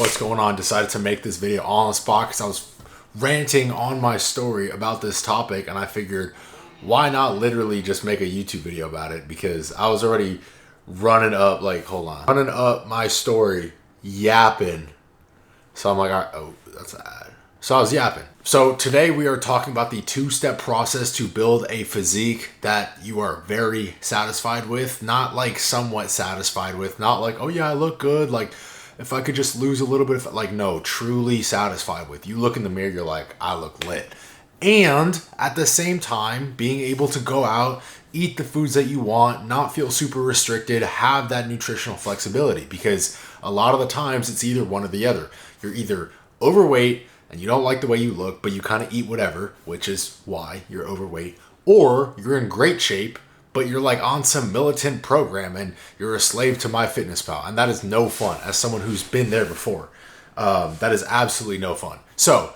what's going on. Decided to make this video all on the spot because I was ranting on my story about this topic, and I figured why not literally just make a YouTube video about it, because I was already running up my story yapping. So I'm like, all right, oh, that's an ad. So I was yapping. So today we are talking about the two-step process to build a physique that you are very satisfied with, not like somewhat satisfied with, not like, oh yeah, I look good, like if I could just lose a little bit of, like, no, truly satisfied with. You look in the mirror, you're like, I look lit. And at the same time, being able to go out, eat the foods that you want, not feel super restricted, have that nutritional flexibility, because a lot of the times it's either one or the other. You're either overweight and you don't like the way you look, but you kind of eat whatever, which is why you're overweight, or you're in great shape, but you're like on some militant program and you're a slave to MyFitnessPal, and that is no fun. As someone who's been there before, that is absolutely no fun. So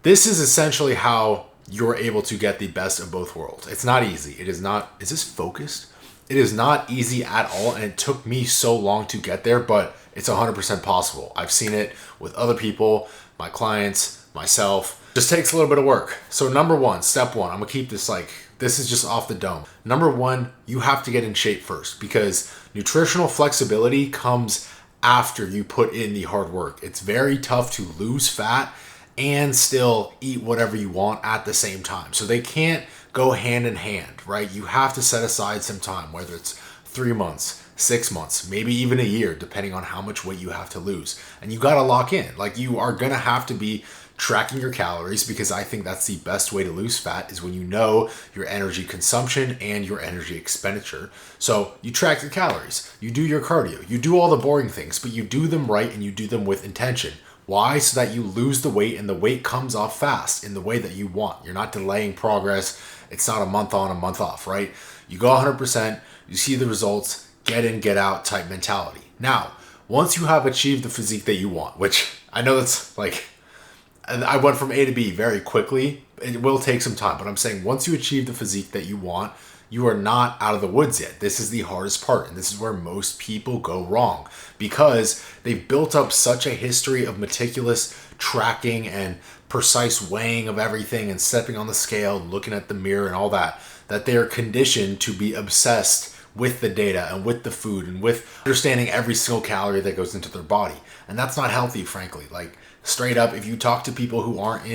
this is essentially how you're able to get the best of both worlds. It's not easy. It is not, is this focused? It is not easy at all, and it took me so long to get there, but it's 100% possible. I've seen it with other people, my clients, myself. Just takes a little bit of work. So number one, step one, I'm gonna keep this like, this is just off the dome. Number one, you have to get in shape first, because nutritional flexibility comes after you put in the hard work. It's very tough to lose fat and still eat whatever you want at the same time. So they can't go hand in hand, right? You have to set aside some time, whether it's 3 months, 6 months, maybe even a year, depending on how much weight you have to lose. And you got to lock in. Like, you are going to have to be tracking your calories, because I think that's the best way to lose fat, is when you know your energy consumption and your energy expenditure. So you track your calories, you do your cardio, you do all the boring things, but you do them right and you do them with intention. Why? So that you lose the weight and the weight comes off fast in the way that you want. You're not delaying progress. It's not a month on, a month off, right? You go 100%, you see the results, get in, get out type mentality. Now, once you have achieved the physique that you want, which I know that's like, I went from A to B very quickly. It will take some time, but I'm saying once you achieve the physique that you want, you are not out of the woods yet. This is the hardest part, and this is where most people go wrong, because they've built up such a history of meticulous tracking and precise weighing of everything and stepping on the scale and looking at the mirror and all that, that they are conditioned to be obsessed with the data and with the food and with understanding every single calorie that goes into their body. And that's not healthy, frankly. Like, straight up, if you talk to people who aren't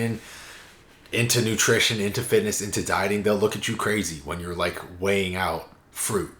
into nutrition, into fitness, into dieting, they'll look at you crazy when you're like weighing out fruit.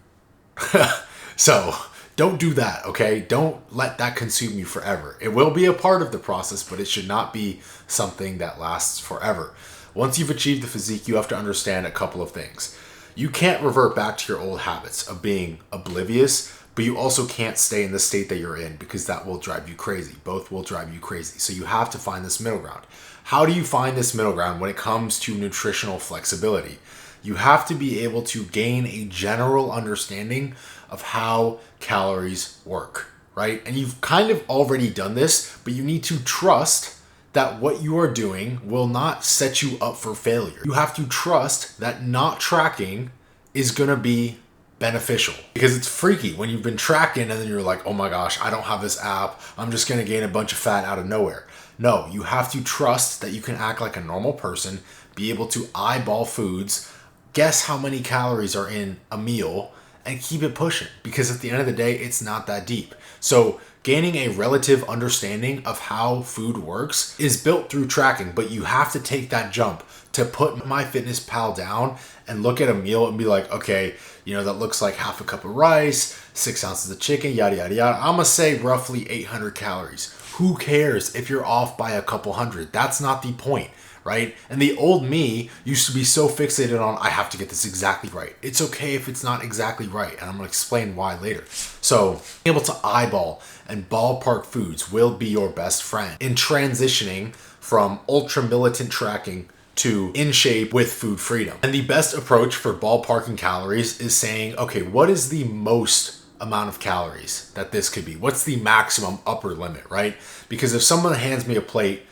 So don't do that, okay? Don't let that consume you forever. It will be a part of the process, but it should not be something that lasts forever. Once you've achieved the physique, you have to understand a couple of things. You can't revert back to your old habits of being oblivious, but you also can't stay in the state that you're in, because that will drive you crazy. Both will drive you crazy. So you have to find this middle ground. How do you find this middle ground when it comes to nutritional flexibility? You have to be able to gain a general understanding of how calories work, right? And you've kind of already done this, but you need to trust that what you are doing will not set you up for failure. You have to trust that not tracking is going to be beneficial, because it's freaky when you've been tracking and then you're like, oh my gosh, I don't have this app, I'm just going to gain a bunch of fat out of nowhere. No, you have to trust that you can act like a normal person, be able to eyeball foods, guess how many calories are in a meal, and keep it pushing, because at the end of the day, it's not that deep. So gaining a relative understanding of how food works is built through tracking, but you have to take that jump to put MyFitnessPal down and look at a meal and be like, okay, you know, that looks like half a cup of rice, 6 ounces of chicken, yada, yada, yada. I'm gonna say roughly 800 calories. Who cares if you're off by a couple hundred? That's not the point, right? And the old me used to be so fixated on, I have to get this exactly right. It's okay if it's not exactly right, and I'm gonna explain why later. So being able to eyeball and ballpark foods will be your best friend in transitioning from ultra militant tracking to in shape with food freedom. And the best approach for ballparking calories is saying, okay, what is the most amount of calories that this could be? What's the maximum upper limit, right? Because if someone hands me a plate,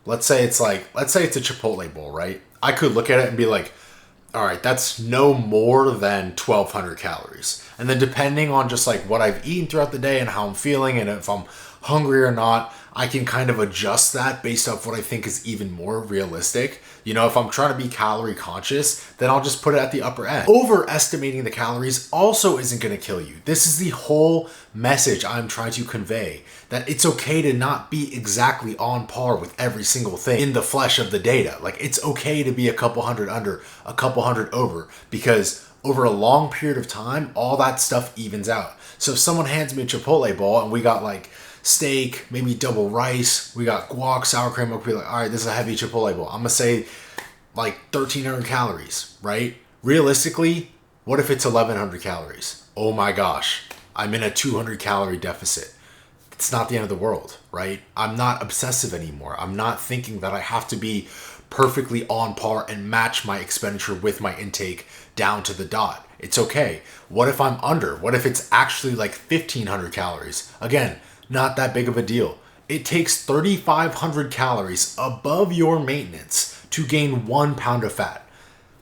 let's say it's a Chipotle bowl, right? I could look at it and be like, all right, that's no more than 1,200 calories. And then depending on just like what I've eaten throughout the day and how I'm feeling and if I'm hungry or not, I can kind of adjust that based off what I think is even more realistic. You know, if I'm trying to be calorie conscious, then I'll just put it at the upper end. Overestimating the calories also isn't going to kill you. This is the whole message I'm trying to convey, that it's okay to not be exactly on par with every single thing in the flesh of the data. Like, it's okay to be a couple hundred under, a couple hundred over, because over a long period of time, all that stuff evens out. So if someone hands me a Chipotle bowl and we got like steak, maybe double rice, we got guac, sour cream, I'll be like, all right, this is a heavy Chipotle bowl. I'm gonna say like 1,300 calories, right? Realistically, what if it's 1,100 calories? Oh my gosh, I'm in a 200 calorie deficit. It's not the end of the world, right? I'm not obsessive anymore. I'm not thinking that I have to be perfectly on par and match my expenditure with my intake down to the dot. It's okay. What if I'm under? What if it's actually like 1,500 calories? Again, not that big of a deal. It takes 3,500 calories above your maintenance to gain 1 pound of fat.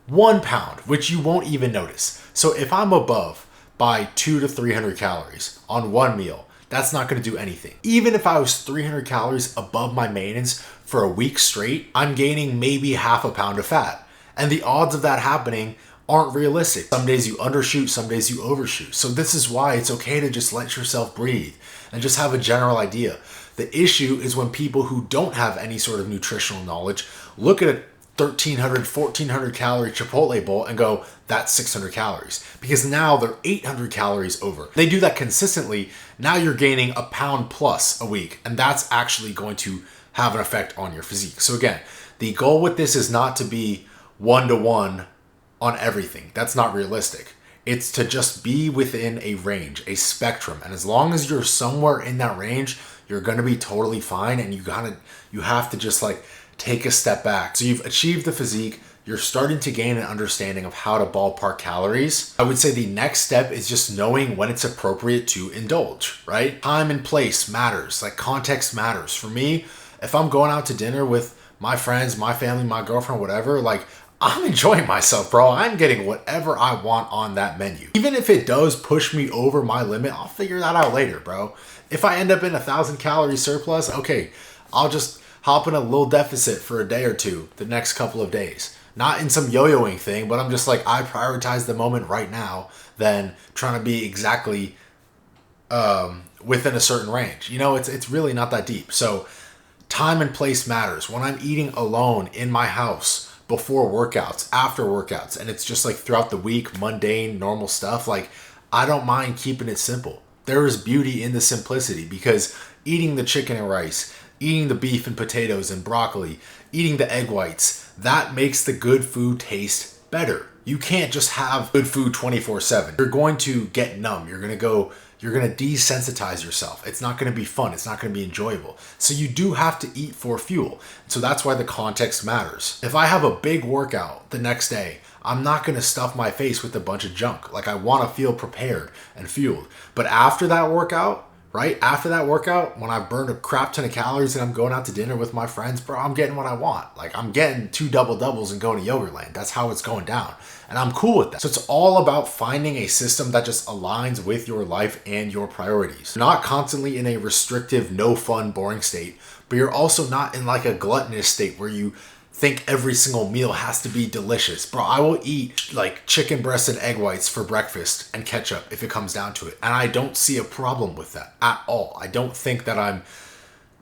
1 pound, which you won't even notice. So if I'm above by 200 to 300 calories on one meal, that's not going to do anything. Even if I was 300 calories above my maintenance for a week straight, I'm gaining maybe half a pound of fat. And the odds of that happening aren't realistic. Some days you undershoot, some days you overshoot. So this is why it's okay to just let yourself breathe and just have a general idea. The issue is when people who don't have any sort of nutritional knowledge look at a 1,300, 1,400 calorie Chipotle bowl and go, that's 600 calories. Because now they're 800 calories over. They do that consistently. Now you're gaining a pound plus a week. And that's actually going to have an effect on your physique. So again, the goal with this is not to be 1-to-1 on everything. That's not realistic. It's to just be within a range, a spectrum. And as long as you're somewhere in that range, you're going to be totally fine. And you have to just like take a step back. So you've achieved the physique. You're starting to gain an understanding of how to ballpark calories. I would say the next step is just knowing when it's appropriate to indulge, right? Time and place matters. Like, context matters. For me, if I'm going out to dinner with my friends, my family, my girlfriend, whatever, like, I'm enjoying myself, bro. I'm getting whatever I want on that menu. Even if it does push me over my limit, I'll figure that out later, bro. If I end up in 1,000 calorie surplus, okay, I'll just hop in a little deficit for a day or two the next couple of days. Not in some yo-yoing thing, but I'm just like, I prioritize the moment right now than trying to be exactly within a certain range. You know, it's really not that deep. So time and place matters. When I'm eating alone in my house, before workouts, after workouts, and it's just like throughout the week, mundane, normal stuff, like, I don't mind keeping it simple. There is beauty in the simplicity, because eating the chicken and rice, eating the beef and potatoes and broccoli, eating the egg whites, that makes the good food taste better. You can't just have good food 24/7. You're going to get numb. You're going to desensitize yourself. It's not going to be fun. It's not going to be enjoyable. So you do have to eat for fuel. So that's why the context matters. If I have a big workout the next day, I'm not going to stuff my face with a bunch of junk. Like, I want to feel prepared and fueled. But after that workout, right? After that workout, when I've burned a crap ton of calories and I'm going out to dinner with my friends, bro, I'm getting what I want. Like, I'm getting 2 double-doubles and going to Yogurtland. That's how it's going down. And I'm cool with that. So it's all about finding a system that just aligns with your life and your priorities. You're not constantly in a restrictive, no fun, boring state, but you're also not in like a gluttonous state where you think every single meal has to be delicious. Bro, I will eat like chicken breast and egg whites for breakfast and ketchup if it comes down to it. And I don't see a problem with that at all. I don't think that I'm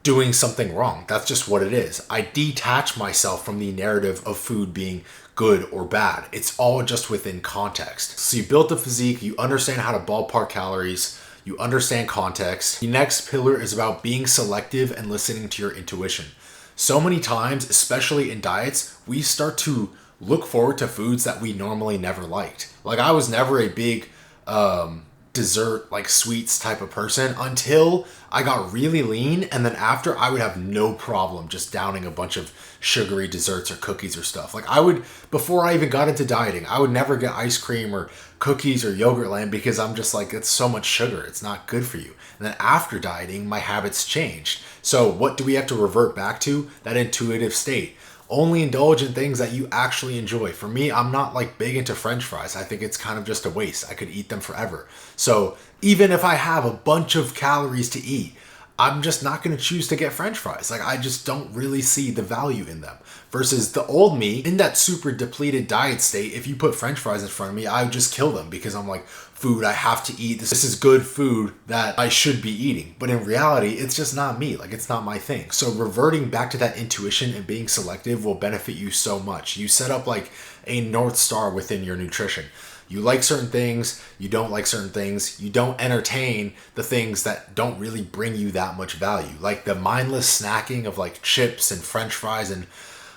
doing something wrong. That's just what it is. I detach myself from the narrative of food being good or bad. It's all just within context. So you built the physique, you understand how to ballpark calories, you understand context. The next pillar is about being selective and listening to your intuition. So many times, especially in diets, we start to look forward to foods that we normally never liked. Like, I was never a big dessert, like sweets type of person until I got really lean. And then after, I would have no problem just downing a bunch of sugary desserts or cookies or stuff. Like, I would, before I even got into dieting, I would never get ice cream or cookies or Yogurtland because I'm just like, it's so much sugar. It's not good for you. And then after dieting, my habits changed. So what do we have to revert back to? That intuitive state. Only indulge in things that you actually enjoy. For me, I'm not like big into French fries. I think it's kind of just a waste. I could eat them forever. So even if I have a bunch of calories to eat, I'm just not going to choose to get French fries. Like, I just don't really see the value in them. Versus the old me, in that super depleted diet state, if you put French fries in front of me, I would just kill them because I'm like, food, I have to eat. This is good food that I should be eating. But in reality, it's just not me. Like, it's not my thing. So reverting back to that intuition and being selective will benefit you so much. You set up like a North Star within your nutrition. You like certain things, you don't like certain things, you don't entertain the things that don't really bring you that much value. Like the mindless snacking of like chips and French fries and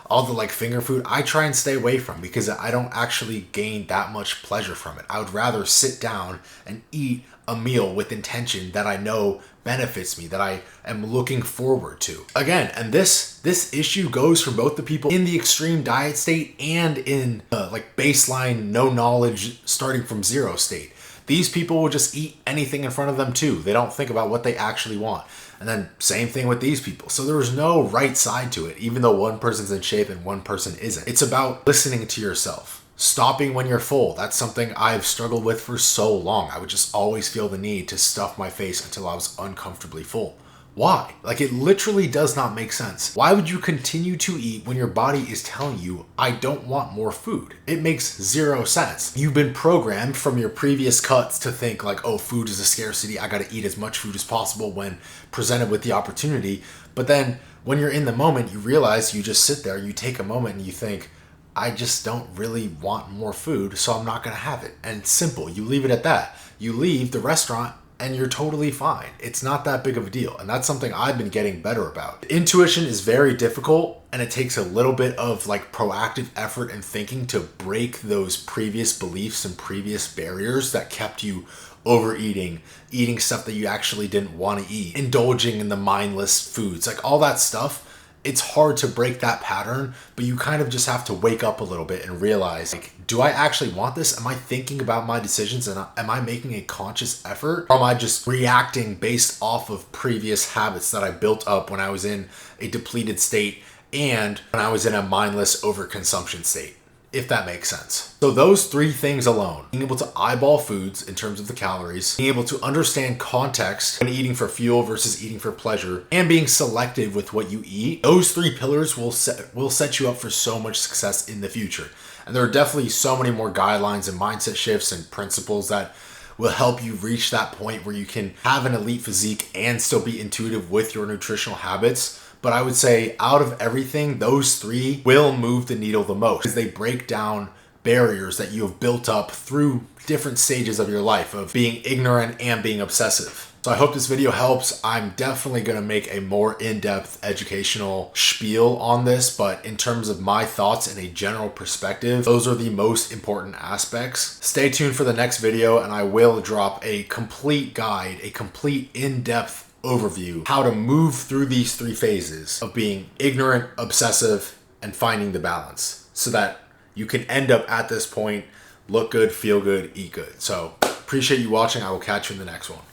all the like finger food, I try and stay away from because I don't actually gain that much pleasure from it. I would rather sit down and eat a meal with intention that I know benefits me, that I am looking forward to. Again, and this issue goes for both the people in the extreme diet state and in like baseline no knowledge starting from zero state. These people will just eat anything in front of them too. They don't think about what they actually want. And then same thing with these people. So there's no right side to it, even though one person's in shape and one person isn't. It's about listening to yourself. Stopping when you're full. That's something I've struggled with for so long. I would just always feel the need to stuff my face until I was uncomfortably full. Why? Like, it literally does not make sense. Why would you continue to eat when your body is telling you, I don't want more food? It makes zero sense. You've been programmed from your previous cuts to think like, oh, food is a scarcity. I got to eat as much food as possible when presented with the opportunity. But then when you're in the moment, you realize you just sit there, you take a moment and you think, I just don't really want more food, so I'm not going to have it. And it's simple. You leave it at that. You leave the restaurant and you're totally fine. It's not that big of a deal. And that's something I've been getting better about. Intuition is very difficult and it takes a little bit of like proactive effort and thinking to break those previous beliefs and previous barriers that kept you overeating, eating stuff that you actually didn't want to eat, indulging in the mindless foods, like all that stuff. It's hard to break that pattern, but you kind of just have to wake up a little bit and realize, like, do I actually want this? Am I thinking about my decisions and am I making a conscious effort? Or am I just reacting based off of previous habits that I built up when I was in a depleted state and when I was in a mindless overconsumption state? If that makes sense. So those three things alone, being able to eyeball foods in terms of the calories, being able to understand context when eating for fuel versus eating for pleasure, and being selective with what you eat, those three pillars will set you up for so much success in the future. And there are definitely so many more guidelines and mindset shifts and principles that will help you reach that point where you can have an elite physique and still be intuitive with your nutritional habits. But I would say out of everything, those three will move the needle the most because they break down barriers that you have built up through different stages of your life of being ignorant and being obsessive. So I hope this video helps. I'm definitely going to make a more in-depth educational spiel on this, but in terms of my thoughts and a general perspective, those are the most important aspects. Stay tuned for the next video and I will drop a complete guide, a complete in-depth overview, how to move through these three phases of being ignorant, obsessive, and finding the balance so that you can end up at this point, look good, feel good, eat good. So appreciate you watching. I will catch you in the next one.